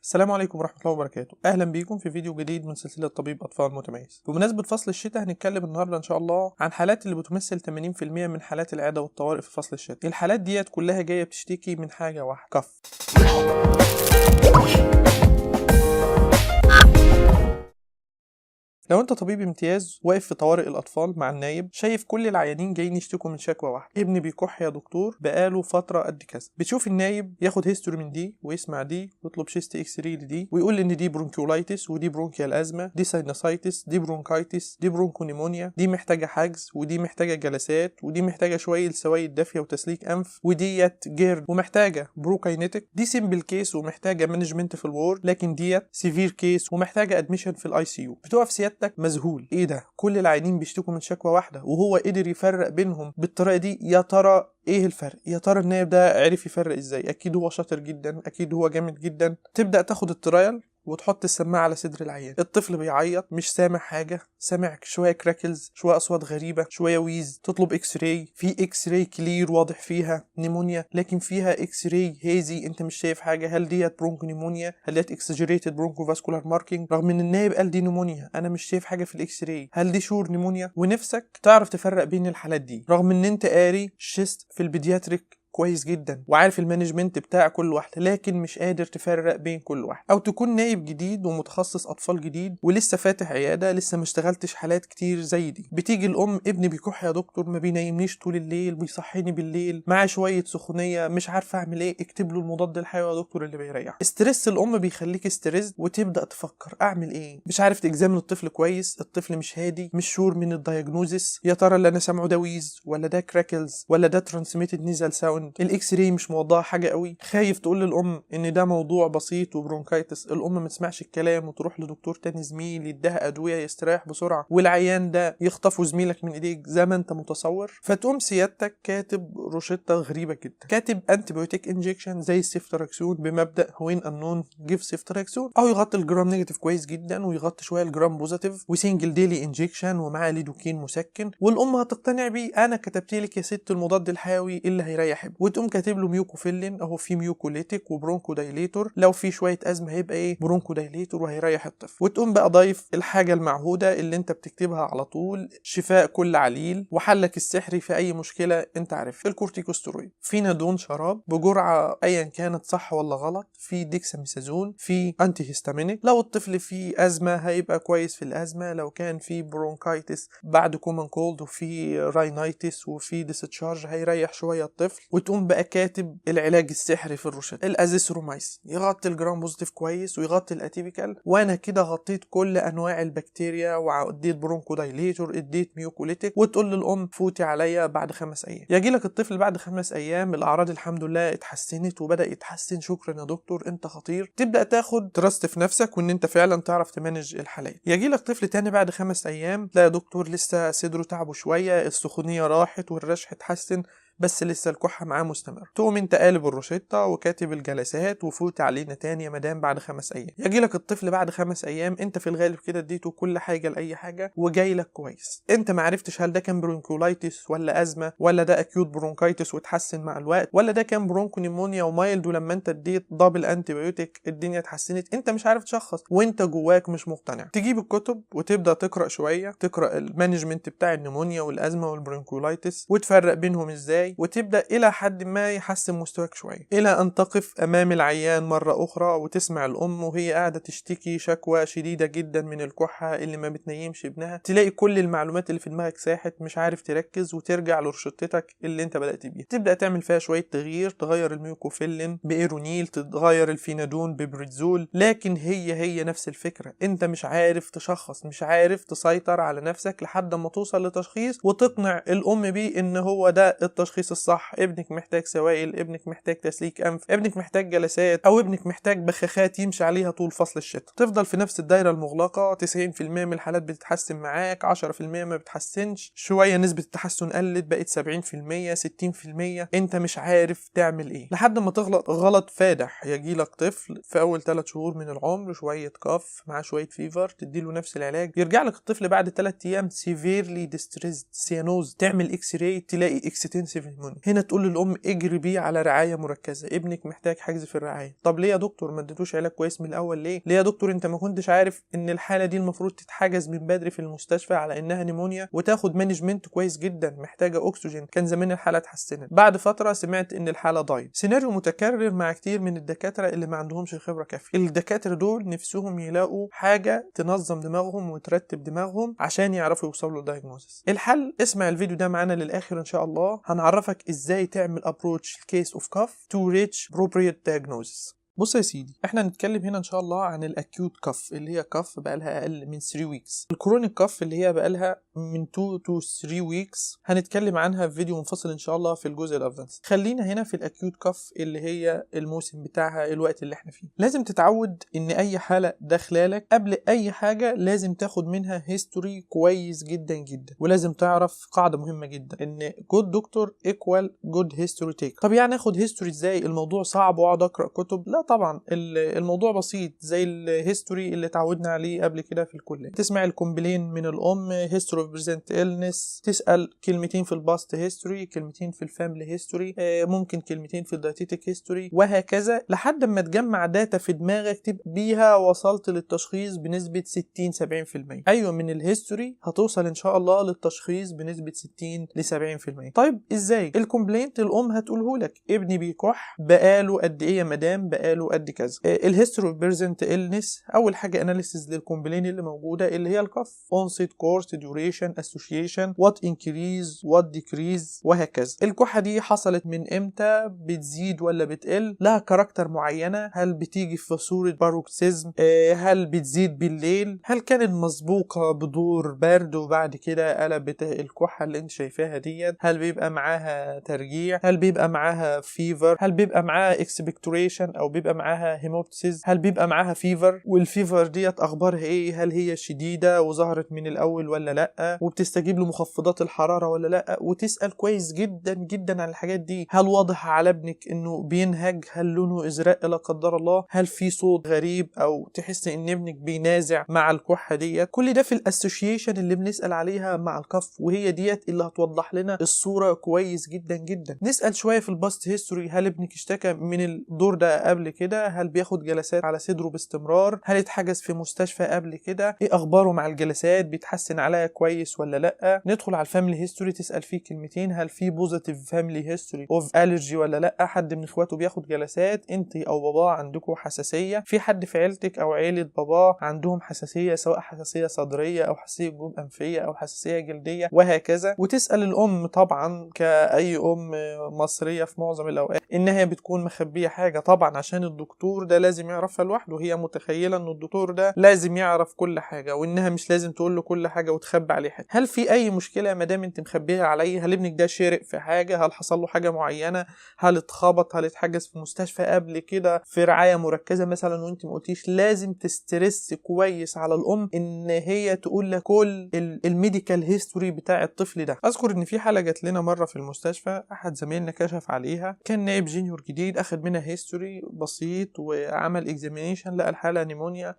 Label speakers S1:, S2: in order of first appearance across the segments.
S1: السلام عليكم ورحمة الله وبركاته. أهلا بيكم في فيديو جديد من سلسلة طبيب أطفال متميز. بمناسبة فصل الشتاء هنتكلم النهاردة إن شاء الله عن حالات اللي بتمثل 80% من حالات العيادة والطوارئ في فصل الشتاء. الحالات ديت كلها جاية بتشتكي من حاجة واحدة، كف. لو انت طبيب امتياز واقف في طوارئ الاطفال مع النايب، شايف كل العيانين جايين يشتكوا من شكوى واحده، ابني بيكح يا دكتور بقاله فتره قد كذا. بتشوف النايب ياخد هيستوري من دي ويسمع دي ويطلب شيست اكس راي لدي ويقول ان دي برونكيولايتس ودي برونكيال ازمه، دي ساينوسايتس، دي برونكايتس، دي برونكونيمونيا، دي محتاجه حجز ودي محتاجه جلسات ودي محتاجه شويه سوائل دافيه وتسليك انف وديت جيرد ومحتاجه بروكاينيتك. دي سيمبل كيس ومحتاجه مانجمنت في الوورد، لكن ديت سيفير كيس ومحتاجه ادميشن في الاي سي يو. بتقف سيادتك مذهول، ايه ده؟ كل العيانين بيشتكوا من شكوى واحده وهو قدر يفرق بينهم بالطريقه دي. يا ترى ايه الفرق؟ يا ترى النايب ده عرف يفرق ازاي؟ اكيد هو شاطر جدا، اكيد هو جامد جدا. تبدا تاخد الترايل وتحط السماعه على صدر العيان. الطفل بيعيط، مش سامع حاجه، سامع شويه كراكلز، شويه اصوات غريبه، شويه ويز. تطلب اكس راي، في اكس راي كلير واضح فيها نيمونيا، لكن فيها اكس راي هيزي، انت مش شايف حاجه. هل ديت برونكو نيمونيا؟ هل ديت اكسجريتد برونكو فاسكولار ماركينج؟ رغم ان النايب قال دي نيمونيا، انا مش شايف حاجه في الاكس راي. هل دي شور نيمونيا؟ ونفسك تعرف تفرق بين الحالات دي، رغم ان انت قاري شيست في البيدياتريك كويس جدا وعارف المانجمنت بتاع كل واحده، لكن مش قادر تفرق بين كل واحد. او تكون نايب جديد ومتخصص اطفال جديد ولسه فاتح عياده، لسه ما اشتغلتش حالات كتير زي دي. بتيجي الام، ابني بيكح يا دكتور، ما بينيمنيش طول الليل، بيصحيني بالليل، معاه شويه سخونيه، مش عارفه اعمل ايه. اكتب له المضاد الحيوي يا دكتور اللي بيريح. استرس الام بيخليك استرس وتبدا تفكر اعمل ايه. مش عارف تجزامن الطفل كويس، الطفل مش هادي، مش شور من الدايجنوزس. يا ترى اللي انا سامعه ده ويز ولا ده كراكلز ولا ده ترانسميتد نيزال ساوند؟ الاكس راي مش موضحه حاجه قوي. خايف تقول للام ان ده موضوع بسيط وبرونكايتس، الام ما تسمعش الكلام وتروح لدكتور تاني زميل يديها ادويه يستريح بسرعه، والعيان ده يخطفوا زميلك من ايديك زي ما انت متصور. فتقوم سيادتك كاتب روشته غريبه جدا، كاتب انتيبيوتيك انجكشن زي السيفتراكسون بمبدا وين انون جيف سيفتراكسون، او يغطي الجرام نيجاتيف كويس جدا ويغطي شويه الجرام بوزيتيف وسنجل ديلي انجكشن ومعاه ليدوكين مسكن. والام هتقتنع بيه، انا كتبت لك يا ست المضاد الحيوي اللي هيريح ابنك. وتقوم كاتب له ميوكوفيلين اهو، في ميوكوليتيك وبرونكو دايليتور، لو في شويه ازمه هيبقى ايه برونكو دايليتور وهيريح الطفل. وتقوم بقى ضايف الحاجه المعهوده اللي انت بتكتبها على طول، شفاء كل عليل وحلك السحري في اي مشكله انت عارف، الكورتيكوستيرويد. في نادون شراب بجرعه ايا كانت صح ولا غلط، في ديكساميثازون، في انتي هيستامينيك. لو الطفل فيه ازمه هيبقى كويس في الازمه، لو كان في برونكايتس بعد كومن كولد وفي راينايتس وفي ديستشارج هيريح شويه الطفل. وتقوم بقى كاتب العلاج السحري في الروشته، الازيثرومايسين، يغطي الجرام بوزيتيف كويس ويغطي الاتيبيكال. وانا كده غطيت كل انواع البكتيريا واديت برونكو دايليتور، اديت ميوكوليتيك. وتقول للام فوتي عليا بعد 5 ايام. يجي لك الطفل بعد 5 ايام الاعراض الحمد لله اتحسنت وبدا يتحسن، شكرا يا دكتور انت خطير. تبدا تاخد تراست في نفسك وان انت فعلا تعرف تمانج الحالات. يجي لك طفل تاني بعد 5 ايام، لا يا دكتور لسه صدره تعبه شويه، السخونيه راحت والرشح اتحسن بس لسه الكحة معاه مستمر. تقوم انت قالب الروشتة وكاتب الجلسات وفوت علينا تاني يا مدام بعد 5 ايام. يجي لك الطفل بعد 5 ايام، انت في الغالب كده اديته كل حاجة لأي حاجة وجاي لك كويس. انت معرفتش هل ده كان برونكولايتس ولا ازمة ولا ده اكيوت برونكايتس وتحسن مع الوقت، ولا ده كان برونكونيمونيا ومايلد ولما انت اديت دبل انتيبيوتيك الدنيا اتحسنت. انت مش عارف تشخص وانت جواك مش مقتنع. تجيب الكتب وتبدا تقرا شويه، تقرا المانجمنت بتاع النيمونيا والازمه والبرونكولايتس وتفرق بينهم ازاي، وتبدا الى حد ما يحسن مستواك شويه، الى ان تقف امام العيان مره اخرى وتسمع الام وهي قاعده تشتكي شكوى شديده جدا من الكحه اللي ما بتنيمش ابنها. تلاقي كل المعلومات اللي في دماغك ساحت، مش عارف تركز وترجع لروشتتك اللي انت بدات بيها. تبدا تعمل فيها شويه تغيير، تغير الميوكوفيلين بايرونيل، تغير الفينادون ببريتزول، لكن هي نفس الفكره. انت مش عارف تشخص، مش عارف تسيطر على نفسك لحد ما توصل لتشخيص وتقنع الام بيه ان هو ده التشخيص الصح. ابنك محتاج سوائل، ابنك محتاج تسليك انف، ابنك محتاج جلسات، او ابنك محتاج بخاخات يمشي عليها طول فصل الشتاء. تفضل في نفس الدايره المغلقه، 90% من الحالات بتتحسن معاك، 10% ما بتحسنش، شويه نسبه التحسن قلت بقت 70% 60%. انت مش عارف تعمل ايه لحد ما تغلط غلط فادح. يجيلك طفل في اول 3 شهور من العمر شويه كاف مع شويه فيفر، تديله نفس العلاج، يرجع لك الطفل بعد 3 ايام سيفيرلي ديستريسد سيانوز، تعمل اكس راي تلاقي اكستنسيف سيفير نيمونيا. هنا تقول للام اجري بيه على رعايه مركزه، ابنك محتاج حجز في الرعايه. طب ليه يا دكتور ما اديتوش علاج كويس من الاول؟ ليه يا دكتور انت ما كنتش عارف ان الحاله دي المفروض تتحجز من بدري في المستشفى على انها نيمونيا وتاخد مانجمنت كويس جدا، محتاجه اكسجين، كان زمان الحاله اتحسنت. بعد فتره سمعت ان الحاله ضايعه. سيناريو متكرر مع كتير من الدكاتره اللي ما عندهمش خبره كافيه. الدكاتره دول نفسهم يلاقوا حاجه تنظم دماغهم وترتب دماغهم عشان يعرفوا يوصلوا للدايجنوزس. الحل، اسمع الفيديو ده معانا للاخر ان شاء الله، هنعرفك ازاي تعمل ابروتش الكيس اوف كاف تو ريتش appropriate diagnosis. بص يا سيدي، احنا هنتكلم هنا ان شاء الله عن الاكيوت كف اللي هي كف بقالها اقل من 3 ويكس. الكرونيك كف اللي هي بقالها من 2 to 3 ويكس هنتكلم عنها في فيديو منفصل ان شاء الله في الجزء الادفانس. خلينا هنا في الاكيوت كف اللي هي الموسم بتاعها الوقت اللي احنا فيه. لازم تتعود ان اي حاله داخلالك قبل اي حاجه لازم تاخد منها هيستوري كويس جدا جدا، ولازم تعرف قاعده مهمه جدا ان جود دكتور ايكوال جود هيستوري تيك. طب يعني اخد هيستوري ازاي؟ الموضوع صعب واقعد اقرا كتب؟ لا طبعا، الموضوع بسيط زي الهيستوري اللي اتعودنا عليه قبل كده في الكليه. تسمع الكومبلين من الام، هيستوري اوف بريزنت إلنس، تسال كلمتين في الباست هيستوري، كلمتين في الفاميلي هيستوري، ممكن كلمتين في الدايتيتك هيستوري، وهكذا لحد ما تجمع داتا في دماغك تبقى بيها وصلت للتشخيص بنسبه 60-70%. ايوه، من الهيستوري هتوصل ان شاء الله للتشخيص بنسبه 60-70%. طيب ازاي؟ الكومبلينت الام هتقوله لك ابني بيكح بقاله قد ايه يا مدام؟ بقاله قد كذا. الهيستوري اوف بيرزنت إلنس، اول حاجه اناليسيز للكومبلين اللي موجوده اللي هي الكف، اونست، كورس، ديوريشن، اسوشيشن، وات انكريز، وات ديكريز، وهكذا. الكحه دي حصلت من امتى؟ بتزيد ولا بتقل؟ لها كاركتر معينه؟ هل بتيجي في صوره باروكسيزم؟ هل بتزيد بالليل؟ هل كانت مسبوقه بدور برد وبعد كده قلبت الكحه اللي انت شايفاها ديت؟ هل بيبقى معاها ترجيع؟ هل بيبقى معاها فيفر؟ هل بيبقى معاها اكسبكتوريشن او بيبقى معاها هيموبتسيس؟ هل بيبقى معاها فيفر؟ والفيفر ديت اخبارها ايه؟ هل هي شديده وظهرت من الاول ولا لا؟ وبتستجيب لمخفضات الحراره ولا لا؟ وتسال كويس جدا جدا عن الحاجات دي. هل واضح على ابنك انه بينهج؟ هل لونه ازرق لا قدر الله؟ هل في صوت غريب او تحس ان ابنك بينازع مع الكحه ديت؟ كل ده في الاسوشيشن اللي بنسال عليها مع الكف، وهي ديت اللي هتوضح لنا الصوره كويس جدا جدا. نسال شويه في الباست هيستوري، هل ابنك اشتكى من الدور ده قبل كده؟ هل بياخد جلسات على صدره باستمرار؟ هل اتحجز في مستشفى قبل كده؟ ايه اخباره مع الجلسات؟ بيتحسن عليها كويس ولا لا؟ ندخل على الفاميلي هيستوري، تسال فيه كلمتين، هل في بوزيتيف فاميلي هيستوري اوف الرجي ولا لا؟ حد من اخواته بياخد جلسات؟ انت او باباه عندكم حساسيه؟ في حد في عيلتك او عيله باباه عندهم حساسيه، سواء حساسيه صدريه او حساسيه جيوب انفيه او حساسيه جلديه وهكذا. وتسال الام طبعا كاي ام مصريه في معظم الاوقات انها بتكون مخبيه حاجه طبعا عشان الدكتور ده لازم يعرفها لوحده. هي متخيله ان الدكتور ده لازم يعرف كل حاجه وانها مش لازم تقول له كل حاجه وتخبي عليه حاجه. هل في اي مشكله ما دام انت مخبيها عليه؟ هل ابنك ده شرق في حاجه؟ هل حصل له حاجه معينه؟ هل اتخبط؟ هل اتحجز في مستشفى قبل كده في رعايه مركزه مثلا وانت ما قلتيش؟ لازم تسترس كويس على الام ان هي تقول لك كل الميديكال هيستوري بتاع الطفل ده. اذكر ان في حاله جات لنا مره في المستشفى، احد زمايلنا كشف عليها، كان نائب جينيور جديد، اخد منها هيستوري بسيط وعمل اكزامينيشن، لقى الحاله نيمونيا،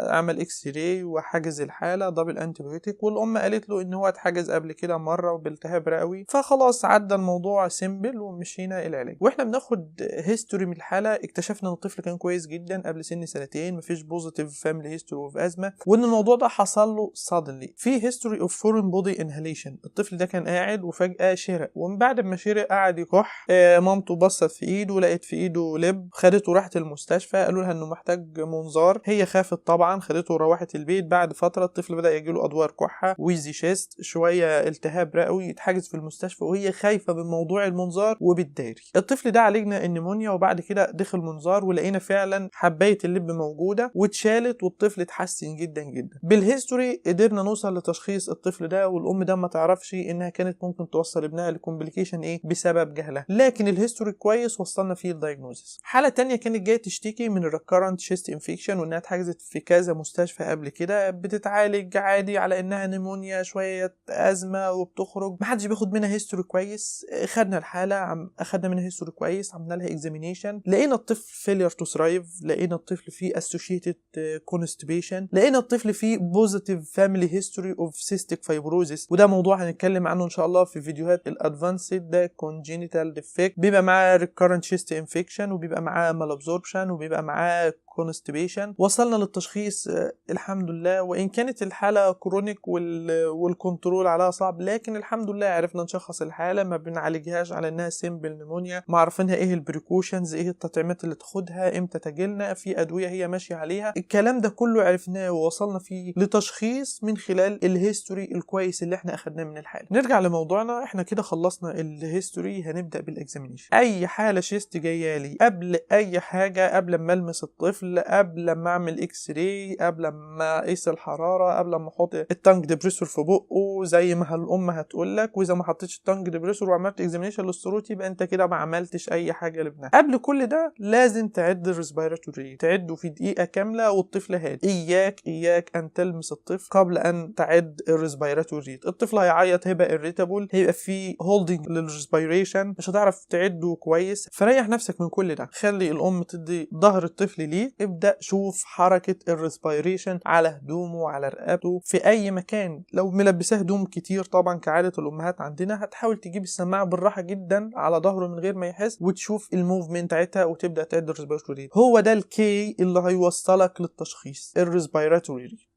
S1: عمل اكس راي وحجز الحاله دبل انتيبيوتيك، والام قالت له ان هو اتحجز قبل كده مره بالتهاب رئوي، فخلاص عدى الموضوع سيمبل ومشينا العلاج. واحنا بناخد هيستوري من الحاله اكتشفنا ان الطفل كان كويس جدا قبل سن 2 مفيش بوزيتيف فاميلي هيستوري اوف ازمه، وان الموضوع ده حصل له صادنلي. في هيستوري اوف فورين بودي انهاليشن، الطفل ده كان قاعد وفجاه شرق، ومن بعد ما شرق قعد يكح، مامته بصت في ايده لقيت في ايده لب، خدته راحت المستشفى، قالوا لها انه محتاج منظار، هي خافت طبعا، خدته وروحت البيت. بعد فتره الطفل بدا يجيله ادوار كحه، ويزي شيست، شويه التهاب رئوي، يتحجز في المستشفى وهي خايفه من موضوع المنظار وبالداري. الطفل ده عالجنا النمونيا وبعد كده دخل منظار ولقينا فعلا حبايه اللب موجوده واتشالت والطفل اتحسن جدا جدا. بالهيستوري قدرنا نوصل لتشخيص الطفل ده، والام ده ما تعرفش انها كانت ممكن توصل ابنها لكومبليكيشن ايه بسبب جهلها، لكن الهيستوري كويس وصلنا فيه الدايجنوزس. حاله تانية كانت جايه تشتكي من الريكارنت شيست انفكشن وانها اتحجزت في كذا مستشفى قبل كده، بتتعالج عادي على انها نمونيا نيمونيا شويه ازمه وبتخرج، محدش بياخد منها هيستوري كويس. خدنا الحاله اخدنا منها هيستوري كويس، عملنا لها اكزامينيشن، لقينا الطفل فيلير تو ثرايف، لقينا الطفل فيه اسوشيتد كونستيبيشن، لقينا الطفل فيه بوزيتيف فاميلي هيستوري اوف سيستيك فايبروزيس، وده موضوع هنتكلم عنه ان شاء الله في فيديوهات الادفانسد. ده كونجينيتال ديفكت، بيبقى معاه ريكارنت شيست انفكشن، وبيبقى معاه مالابزوربشن، وبيبقى معاه كونستيبيشن. وصلنا للتشخيص الحمد لله، وان كانت الحاله كرونيك والكنترول عليها صعب، لكن الحمد لله عرفنا نشخص الحاله، ما بنعالجهاش على انها سيمبل نيمونيا، ما عارفينها ايه البريكوشنز، ايه التطعيمات اللي تاخدها، امتى تجيلنا، في ادويه هي ماشيه عليها. الكلام ده كله عرفناه ووصلنا فيه لتشخيص من خلال الهيستوري الكويس اللي احنا اخدناه من الحاله. نرجع لموضوعنا، احنا كده خلصنا الهيستوري، هنبدا بالاكزامينيشن. اي حاله شيست جايه لي قبل اي حاجه، قبل ما المس الطفل، قبل ما اعمل اكس راي، قبل ما اقيس الحراره، قبل ما احط التانج ديبريسور في بقه زي ما الام هتقول لك، واذا ما حطيتش التانج ديبريسور وعملت اكزامينيشن للصوت يبقى انت كده ما عملتش اي حاجه لابنها. قبل كل ده لازم تعد الريسبيراتوري، تعده في دقيقه كامله والطفل هادي. اياك ان تلمس الطفل قبل ان تعد الريسبيراتوري. الطفل هيعيط، هيبقى irritable، هيبقى في هولدنج للريسبيريشن، مش هتعرف تعده كويس. فريح نفسك من كل ده، خلي الام تدي ظهر الطفل ليه، ابدأ شوف حركة الريسبيريشن على هدومه، على رقبته، في أي مكان. لو ملبساه هدوم كتير طبعا كعادة الأمهات عندنا، هتحاول تجيب السماعة بالراحة جدا على ظهره من غير ما يحس، وتشوف الموفمنت بتاعتها وتبدأ تعد الريسبيراتوري. هو ده الكي اللي هيوصلك للتشخيص، الريسبيراتوري.